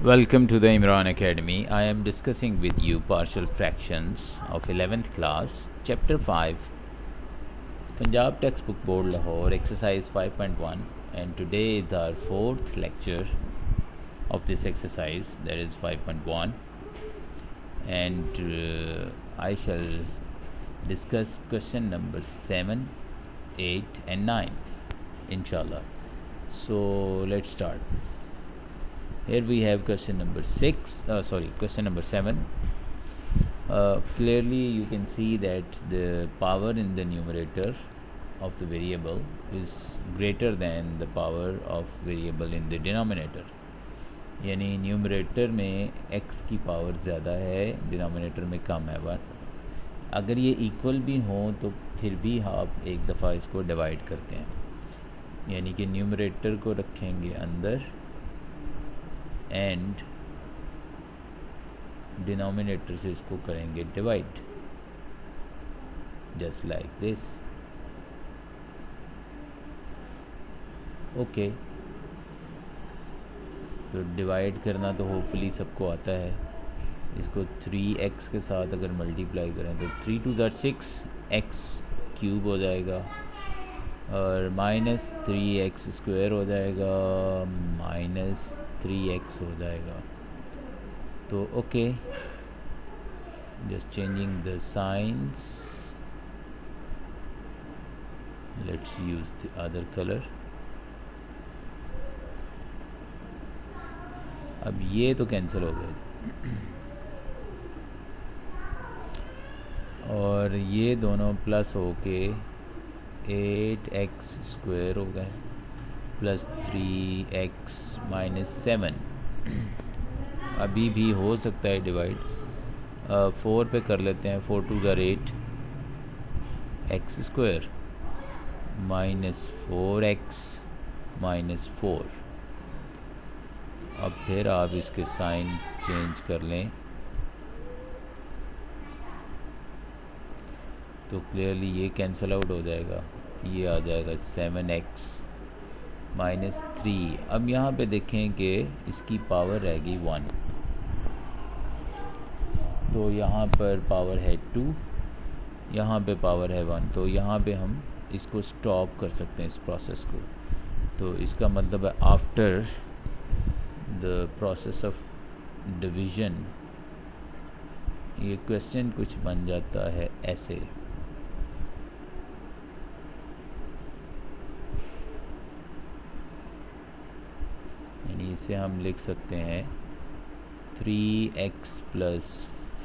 Welcome to the Imran Academy. I am discussing with you partial fractions of 11th class, chapter 5, Punjab Textbook Board Lahore, exercise 5.1, and today is our fourth lecture of this exercise, that is 5.1, and I shall discuss question number 7, 8 and 9, inshallah. So let's start. Here we have question number 7. Clearly you can see that the power in the numerator of the variable is greater than the power of variable in the denominator. यानी numerator में x की power ज़्यादा है, denominator में कम है. But अगर ये equal भी हों तो फिर भी आप एक दफ़ा इसको डिवाइड करते हैं, यानी कि न्यूमरेटर को रखेंगे अंदर एंड डिनोमिनेटर से इसको करेंगे divide, just like this. Okay, तो डिवाइड करना तो होपफुली सबको आता है. इसको 3x के साथ अगर मल्टीप्लाई करें तो 3 2 6 x क्यूब हो जाएगा और माइनस 3x स्क्वायर हो जाएगा, माइनस 3x हो जाएगा. तो okay, just changing the science. Let's use the other colour. अब ये तो कैंसिल हो गए और ये दोनों प्लस होके 8x स्क्वायर हो गए प्लस 3x माइनस 7. अभी भी हो सकता है डिवाइड. 4 पे कर लेते हैं. 4 2 8 x square minus 4x minus 4. अब फिर आप इसके साइन चेंज कर लें तो क्लियरली ये कैंसिल आउट हो जाएगा. ये आ जाएगा 7x माइनस 3. अब यहाँ पे देखें कि इसकी पावर रहेगी 1, तो यहाँ पर पावर है 2, यहाँ पे पावर है 1. तो यहाँ पे हम इसको स्टॉप कर सकते हैं इस प्रोसेस को. तो इसका मतलब है after the process of division ये क्वेश्चन कुछ बन जाता है ऐसे. यानी इसे हम लिख सकते हैं 3x plus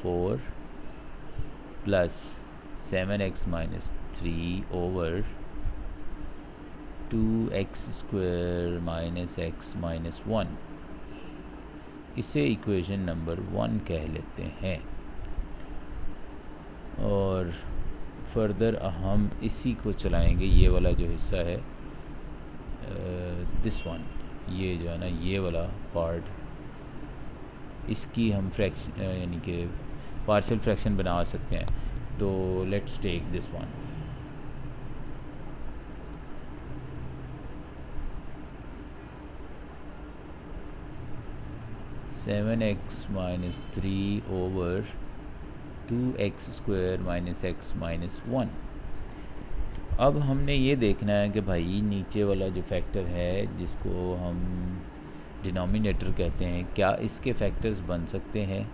4 plus 7x minus 3 over 2x square minus x minus 1. इसे इक्वेशन नंबर 1 कह लेते हैं. और फर्दर हम इसी को चलाएंगे. ये वाला जो हिस्सा है दिस वन, ये जो है ना ये वाला पार्ट, इसकी हम फ्रैक्शन यानी कि पार्शियल फ्रैक्शन बना सकते हैं. तो let's take this one. Seven X minus 3 over 2x square minus x minus 1. अब हमने ये देखना है कि भाई नीचे वाला जो फैक्टर है जिसको हम डिनोमिनेटर कहते हैं, क्या इसके फैक्टर्स बन सकते हैं.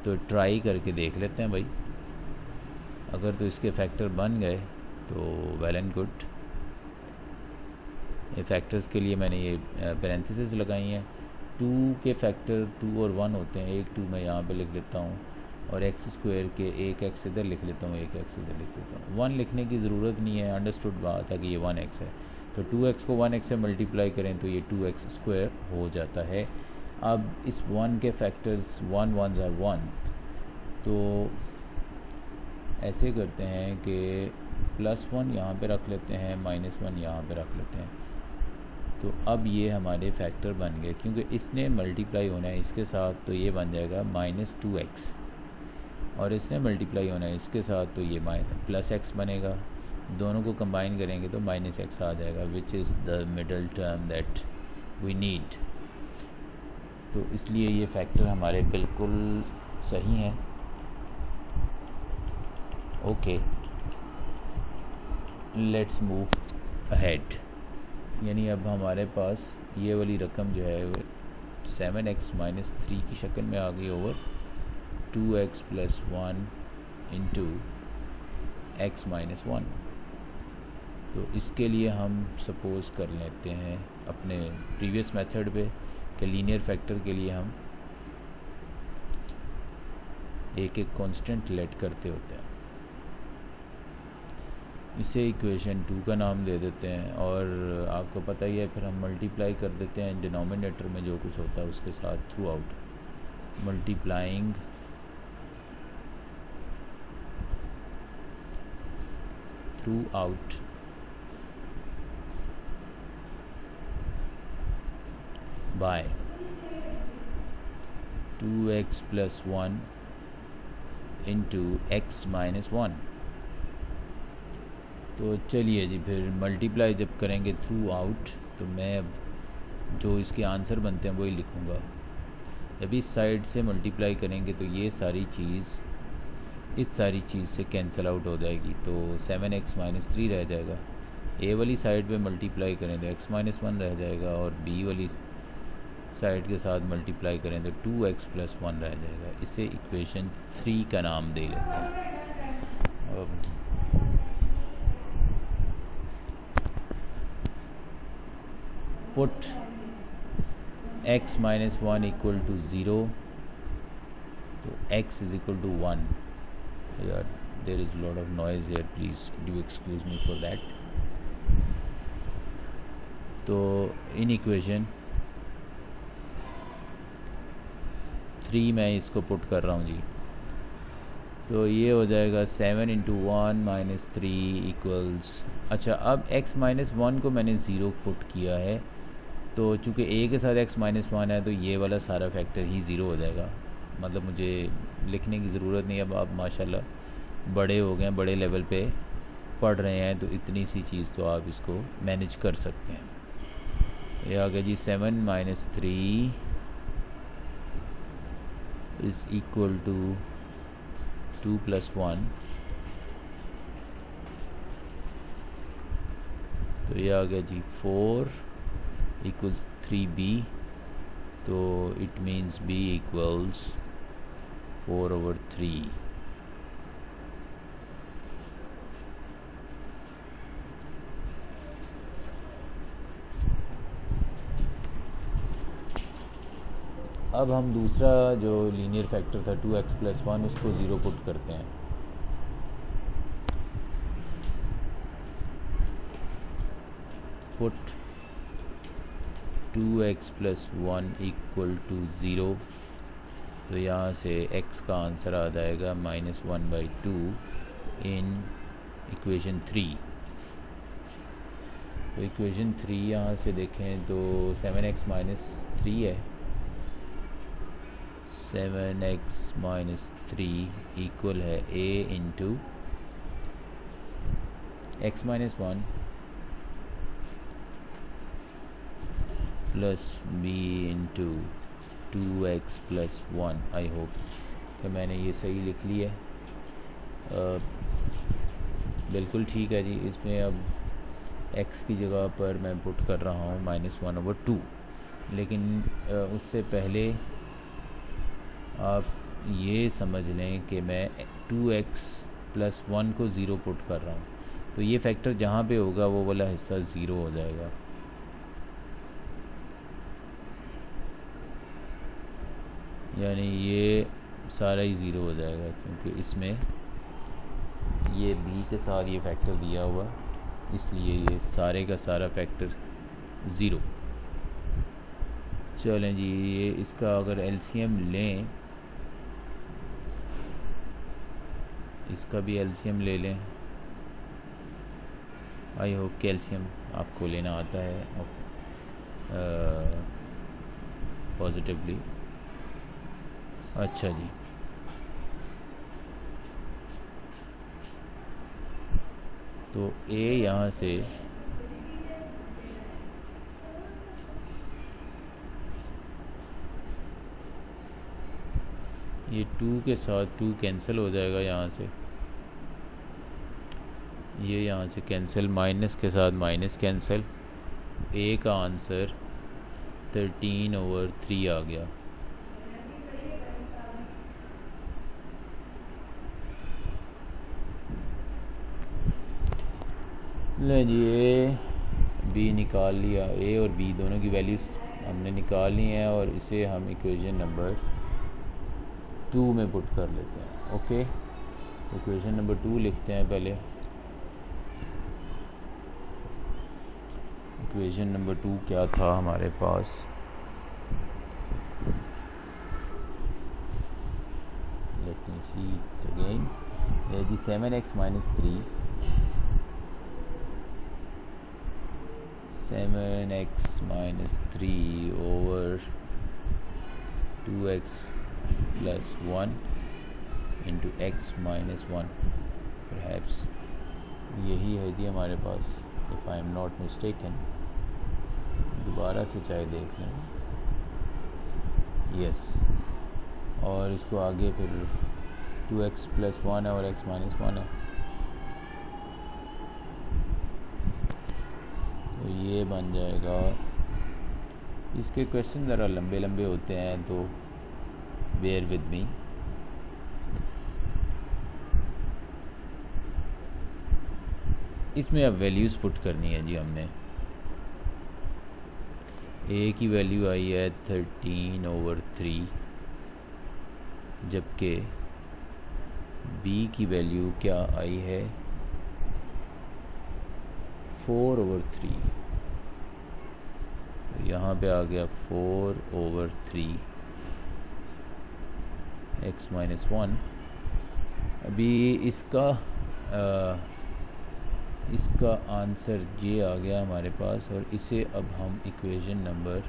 तो ट्राई करके देख लेते हैं भाई. अगर तो इसके फैक्टर बन गए तो वेल एंड गुड. ये फैक्टर्स के लिए मैंने ये पैरेंथेसिस लगाई हैं. 2 के फैक्टर 2 और 1 होते हैं. एक 2 मैं यहाँ पे लिख लेता हूँ और x स्क्वायर के एक x इधर लिख लेता हूँ, एक x इधर लिख लेता हूँ. 1 लिखने की ज़रूरत नहीं है, अंडरस्टूड बात है कि ये 1x है. तो 2x को 1x से मल्टीप्लाई करें तो ये 2x स्क्वायर हो जाता है. अब इस 1 के फैक्टर्स 1 1s are 1. तो ऐसे करते हैं कि प्लस 1 यहाँ पे रख लेते हैं, माइनस 1 यहाँ पे रख लेते हैं. तो अब ये हमारे फैक्टर बन गए क्योंकि इसने मल्टीप्लाई होना है इसके साथ, तो ये बन जाएगा माइनस 2x. और इसने मल्टीप्लाई होना है इसके साथ, तो ये प्लस x बनेगा. दोनों को कंबाइन करेंगे तो माइनस एक्स आ जाएगा, which is the middle term that we need. तो इसलिए ये फैक्टर हमारे बिल्कुल सही हैं। Okay, let's move ahead. यानी अब हमारे पास ये वाली रकम जो है 7x-3 की शक्ल में आ गई ओवर 2x+1 इंटू x-1। तो इसके लिए हम सपोज़ कर लेते हैं अपने प्रीवियस मेथड पे कि लीनियर फैक्टर के लिए हम एक एक कांस्टेंट लेट करते होते हैं। इसे इक्वेशन 2 का नाम दे देते हैं और आपको पता ही है फिर हम मल्टीप्लाई कर देते हैं डिनोमिनेटर में जो कुछ होता है उसके साथ through out, multiplying throughout bye 2x+1 into x-1। तो चलिए जी, फिर मल्टीप्लाई जब करेंगे थ्रू आउट तो मैं अब जो इसके आंसर बनते हैं वही लिखूँगा। जब इस साइड से मल्टीप्लाई करेंगे तो ये सारी चीज़ इस सारी चीज़ से कैंसिल आउट हो जाएगी, तो 7x-3 रह जाएगा। ए वाली साइड पे मल्टीप्लाई करें तो x-1 रह जाएगा और बी वाली साइड के साथ मल्टीप्लाई करें तो 2x+1 रह जाएगा। इसे इक्वेशन 3 का नाम दे लेते हैं। अब पुट x-1 इक्वल टू 0, तो x इज इक्वल टू 1। यार there is lot of noise here, please do excuse me for that. तो इन इक्वेशन 3 मैं इसको पुट कर रहा हूँ जी, तो ये हो जाएगा 7 इंटू 1 - 3 इक्वल्स। अच्छा, अब x-1 को मैंने 0 पुट किया है, तो चूँकि a के साथ x-1 है तो ये वाला सारा फैक्टर ही 0 हो जाएगा। मतलब मुझे लिखने की ज़रूरत नहीं, अब आप माशाल्लाह बड़े हो गए हैं, बड़े लेवल पे पढ़ रहे हैं, तो इतनी सी चीज़ तो आप इसको मैनेज कर सकते हैं। ये आ गया जी 7 - 3 इज़ इक्वल टू 2+1। तो ये आ गया जी 4 इक्वल्स 3b, तो इट मीन्स b इक्वल्स 4/3। अब हम दूसरा जो लीनियर फैक्टर था 2x+1 उसको 0 पुट करते हैं। पुट 2x+1 इक्वल टू 0, तो यहाँ से x का आंसर आ जाएगा -1/2 इन इक्वेशन 3। तो इक्वेशन 3 यहाँ से देखें तो 7x-3 है। 7x-3 इक्वल है a into x-1 plus b into 2x+1। I hope कि मैंने ये सही लिख लिया है। बिल्कुल ठीक है जी। इसमें अब x की जगह पर मैं पुट कर रहा हूँ -1/2, लेकिन उससे पहले आप ये समझ लें कि मैं 2x+1 को 0 पुट कर रहा हूँ, तो ये फैक्टर जहाँ पे होगा वो वाला हिस्सा 0 हो जाएगा। यानी ये सारा ही 0 हो जाएगा, क्योंकि इसमें ये b के साथ ये फैक्टर दिया हुआ, इसलिए ये सारे का सारा फैक्टर 0। चलें जी, ये इसका अगर एलसीएम लें, इसका भी एलसीएम ले लें। आई होप कि एलसीएम आपको लेना आता है पॉजिटिवली। अच्छा जी, तो a यहाँ से ये 2 के साथ 2 कैंसिल हो जाएगा यहाँ से, ये यहाँ से कैंसिल, माइनस के साथ माइनस कैंसिल, ए का आंसर 13/3 आ गया। ले जी ए बी निकाल लिया, ए और बी दोनों की वैल्यूज़ हमने निकाल ली हैं और इसे हम इक्वेशन नंबर 2 में पुट कर लेते हैं। ओके, इक्वेशन नंबर 2 लिखते हैं पहले। इक्वेशन नंबर 2 क्या था हमारे पास, let me see it again. ये जी 7x - 3, 7x - 3 over 2x plus 1 into x minus 1, perhaps यही है जी हमारे पास, if I am not mistaken. दोबारा से चाहे देख लें। यस, और इसको आगे फिर 2x plus 1 है और x minus 1 है, तो ये बन जाएगा। इसके क्वेश्चन ज़रा लंबे लंबे होते हैं तो बेयर विद मी। इसमें अब वैल्यूज़ पुट करनी है जी हमने। ए की वैल्यू आई है 13/3, जबकि बी की वैल्यू क्या आई है 4/3। तो यहाँ पे आ गया 4/3 x minus 1। अभी इसका आंसर ये आ गया हमारे पास, और इसे अब हम इक्वेशन नंबर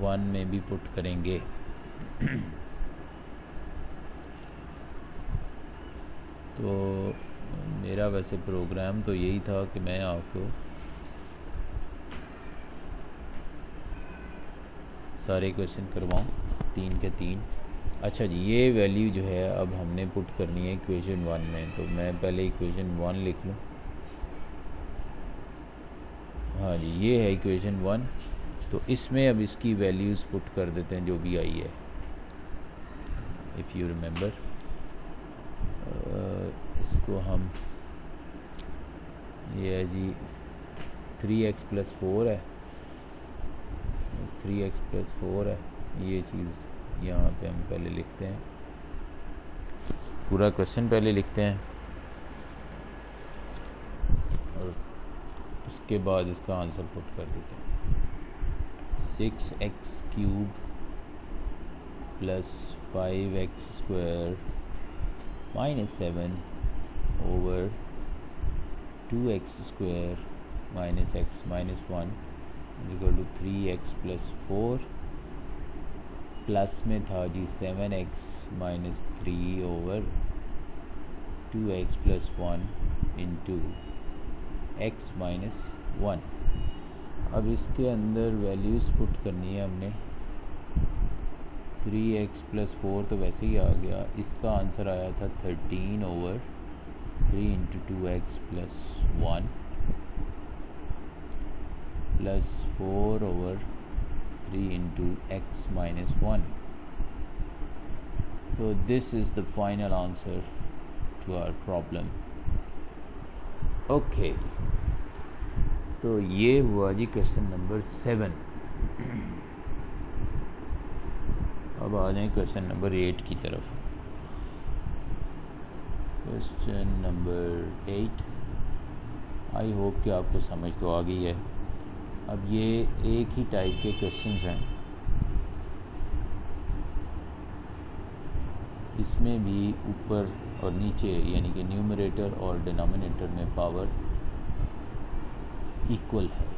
1 में भी पुट करेंगे। तो मेरा वैसे प्रोग्राम तो यही था कि मैं आपको सारे क्वेश्चन करवाऊँ 3 के 3। अच्छा जी, ये वैल्यू जो है अब हमने पुट करनी है इक्वेशन 1 में, तो मैं पहले इक्वेशन 1 लिख लूँ। हाँ जी, ये है इक्वेशन 1। तो इसमें अब इसकी वैल्यूज़ पुट कर देते हैं जो भी आई है, इफ़ यू रिमेंबर। इसको हम, ये है जी 3x + 4 है, 3x + 4 है, ये चीज़ यहाँ पे हम पहले लिखते हैं, पूरा क्वेश्चन पहले लिखते हैं और उसके बाद इसका आंसर पुट कर देते हैं। 6x³ + 5x² - 7 over 2x² - x minus 1 = 3x + 4, plus में था जी 7x - 3 over 2x + 1 into x minus 1। अब इसके अंदर वैल्यूज़ पुट करनी है हमने। 3x + 4 तो वैसे ही आ गया, इसका आंसर आया था 13/3 into 2x + 1 plus 4/3 into x minus 1। So this is the final answer to our problem। Okay, तो ये हुआ जी क्वेश्चन नंबर 7। अब आ जाएं क्वेश्चन नंबर 8 की तरफ। क्वेश्चन नंबर 8, आई होप कि आपको समझ तो आ गई है। अब ये एक ही टाइप के क्वेश्चंस हैं, इसमें भी ऊपर और नीचे यानी कि न्यूमरेटर और डिनोमिनेटर में पावर इक्वल है।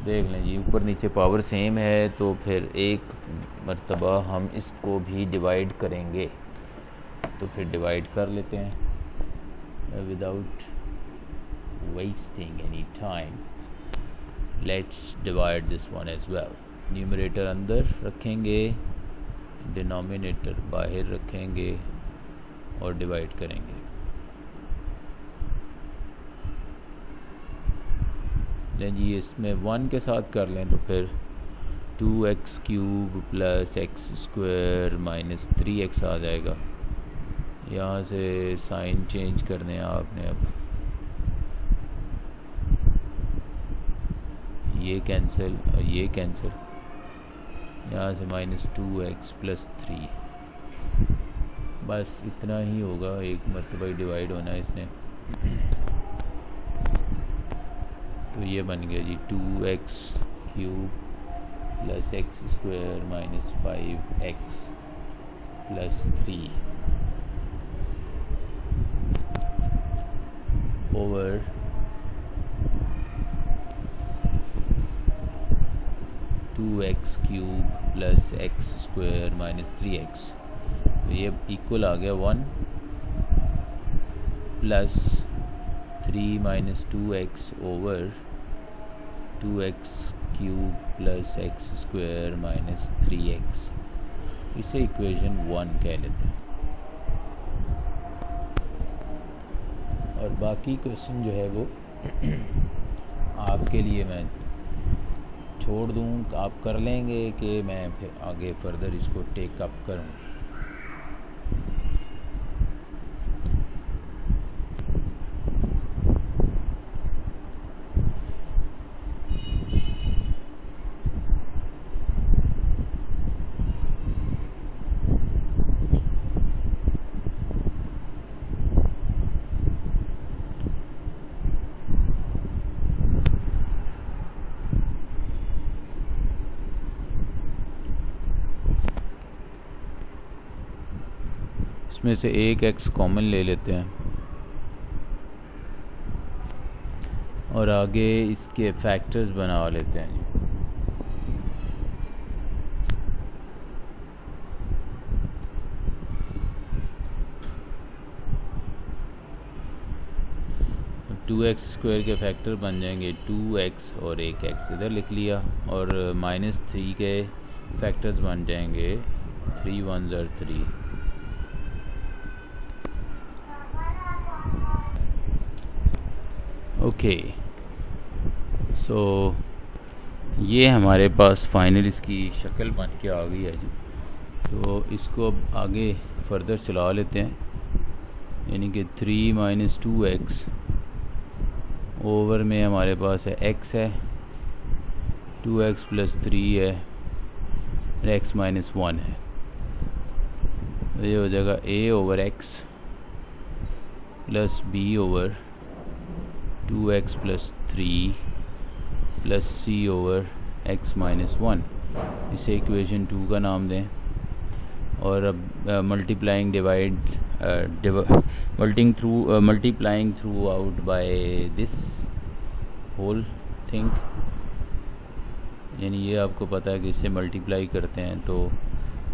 देख लें जी, ऊपर नीचे पावर सेम है, तो फिर एक मर्तबा हम इसको भी डिवाइड करेंगे, तो फिर डिवाइड कर लेते हैं without wasting any time, let's divide this one as well. Numerator अंदर रखेंगे, डिनोमिनेटर बाहर रखेंगे और डिवाइड करेंगे। लें जी, इसमें 1 के साथ कर लें तो फिर 2x cube plus x square minus 3x आ जाएगा। यहाँ से साइन चेंज करने हैं आपने, अब ये कैंसिल और ये कैंसिल, यहाँ से माइनस 2x प्लस 3, बस इतना ही होगा, एक मरतबा डिवाइड होना है इसने। तो ये बन गया जी 2x cube plus x square minus 5x plus 3 over 2x cube plus x square minus 3x। तो ये इक्वल आ गया 1 plus 3 minus 2x over 2x cube plus x square minus 3x। इसे इक्वेशन 1 कह लेते हैं। और बाकी क्वेश्चन जो है वो आपके लिए मैं छोड़ दूँ, आप कर लेंगे कि मैं फिर आगे फर्दर इसको टेक अप करूँ। इसमें से एक x कॉमन ले लेते हैं और आगे इसके फैक्टर्स बना लेते हैं। 2x स्क्वायर के फैक्टर बन जाएंगे 2x और एक x इधर लिख लिया, और माइनस 3 के फैक्टर्स बन जाएंगे 3 1 3। ओके, सो ये हमारे पास फाइनल इसकी शक्ल बन के आ गई है जी। तो इसको अब आगे फर्दर चला लेते हैं, यानी कि 3 माइनस 2x ओवर में हमारे पास है x है, 2x प्लस 3 है, x माइनस 1 है। तो ये हो जाएगा a over x plus b over 2x plus 3 plus c over x minus 1। इसे इक्वेशन 2 का नाम दें। और अब multiplying divide multiplying throughout by this whole thing, यानी ये आपको पता है कि इससे मल्टीप्लाई करते हैं तो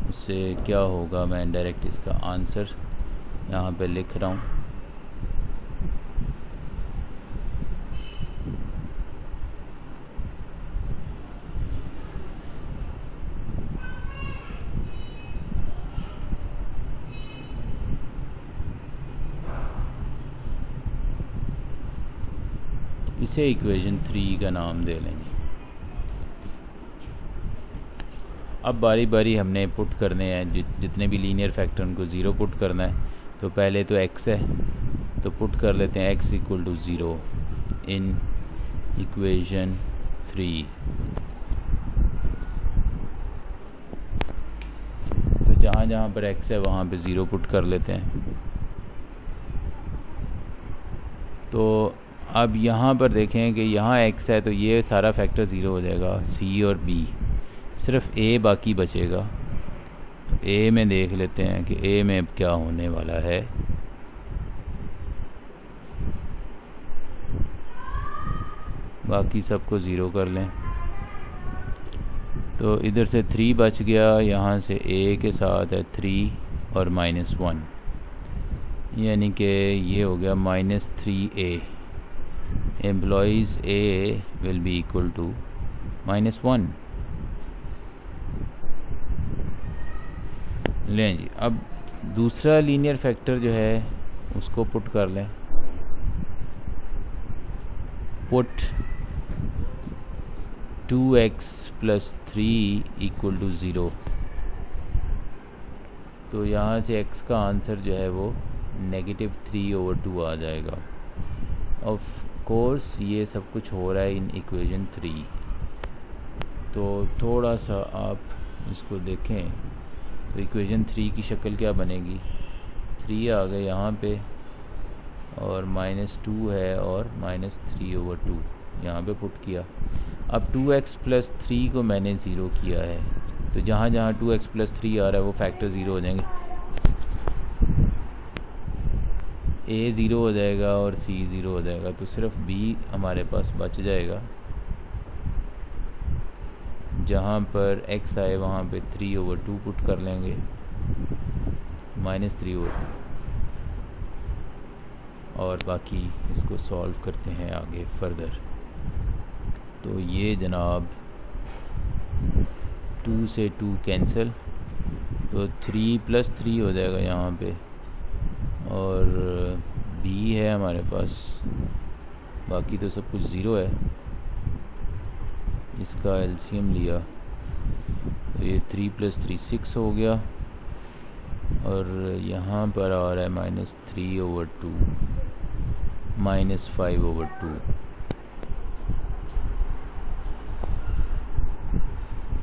उससे क्या होगा। मैं डायरेक्ट इसका आंसर यहाँ पे लिख रहा हूँ। इसे इक्वेशन 3 का नाम दे लेंगे। अब बारी बारी हमने पुट करने हैं, जितने भी लीनियर फैक्टर उनको ज़ीरो पुट करना है। तो पहले तो x है तो पुट कर लेते हैं x equal to 0 in equation 3। तो जहाँ जहाँ पर x है वहाँ पे 0 पुट कर लेते हैं। तो अब यहाँ पर देखें कि यहाँ x है तो ये सारा फैक्टर 0 हो जाएगा, c और b, सिर्फ a बाकी बचेगा। तो a में देख लेते हैं कि a में अब क्या होने वाला है। बाकी सबको 0 कर लें। तो इधर से 3 बच गया, यहाँ से a के साथ है 3 और -1, यानी कि ये हो गया -3a। Implies A will be equal to -1। लें जी, अब दूसरा लीनियर फैक्टर जो है उसको पुट कर लें। Put 2x + 3 = 0। तो यहाँ से x का आंसर जो है वो -3/2 आ जाएगा। ऑफ कोर्स ये सब कुछ हो रहा है इन इक्वेशन 3। तो थोड़ा सा आप इसको देखें तो इक्वेशन 3 की शक्ल क्या बनेगी। 3 आ गए यहाँ पे और -2 है और -3/2 यहाँ पे पुट किया। अब 2x + 3 को मैंने ज़ीरो किया है, तो जहाँ जहाँ 2x + 3 आ रहा है वो फैक्टर ज़ीरो हो जाएंगे। a ज़ीरो हो जाएगा और c ज़ीरो हो जाएगा, तो सिर्फ b हमारे पास बच जाएगा। जहाँ पर x आए वहाँ पे 3/2 पुट कर लेंगे, -3/2, और बाकी इसको सॉल्व करते हैं आगे फर्दर। तो ये जनाब 2 से 2 कैंसिल, तो 3 + 3 हो जाएगा यहाँ पे, और b है हमारे पास, बाकी तो सब कुछ ज़ीरो है। इसका एलसीएम लिया तो ये 3 + 3 6 हो गया, और यहाँ पर आ रहा है -3/2 -5/2।